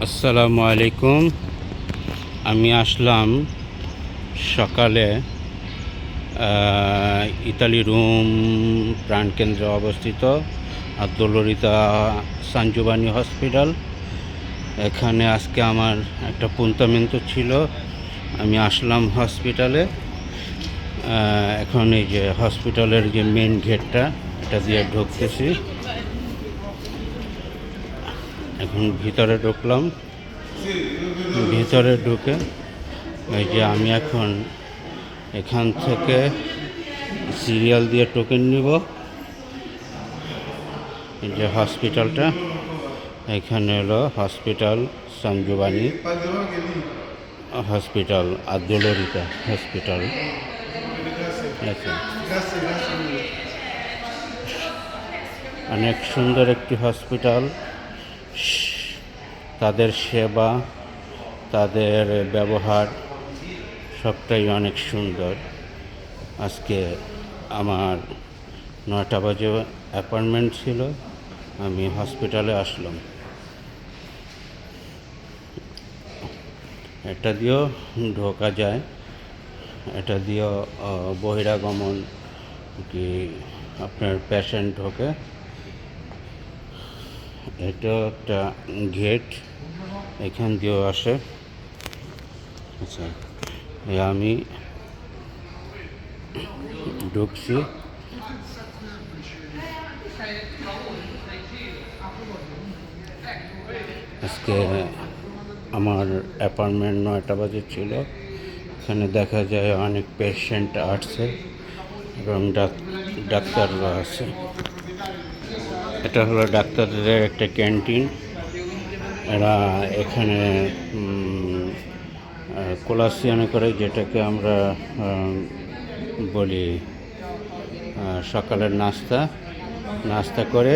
আসসালামু আলাইকুম। আমি আসলাম সকালে ইতালি রোম প্রাণকেন্দ্রে অবস্থিত আদ্দোলরিতা সানজিওভানি হসপিটাল। এখানে আজকে আমার একটা পুন্তামেন্তো ছিল। আমি আসলাম হসপিটালে। এখন এই যে হসপিটালের যে মেন গেটটা, এটা দিয়ে ঢুকতেছি। এখন ভিতরে ঢুকলাম। ভিতরে ঢুকে এই যে আমি এখন এখান থেকে সিরিয়াল দিয়ে টোকেন নিব। এই যে হসপিটালটা, এখানে হলো হসপিটাল সানজিওভানি হসপিটাল, আদ্দোলরিতা হসপিটাল। আচ্ছা, অনেক সুন্দর একটি হসপিটাল। তাদের সেবা, তাদের ব্যবহার সবটাই অনেক সুন্দর। আজকে আমার 9টা বাজে অ্যাপয়েন্টমেন্ট ছিল, আমি হসপিটালে আসলাম। এটা দিয়েও ঢোকা যায়, এটা দিয়েও বহিরাগমন কি আপনার পেশেন্ট ঢোকে। এটা একটা গেট, এখান দিয়েও আসে। আচ্ছা, আমি ঢুকছি। আজকে আমার অ্যাপয়েন্টমেন্ট 9টা বাজে ছিল। এখানে দেখা যায় অনেক পেশেন্ট আসছে এবং ডাক্তাররা আছে। এটা হলো ডাক্তারদের একটা ক্যান্টিন। এরা এখানে কোলাসিয়ানে করে, যেটাকে আমরা বলি সকালের নাস্তা করে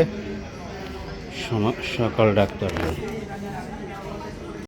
সকাল ডাক্তাররা।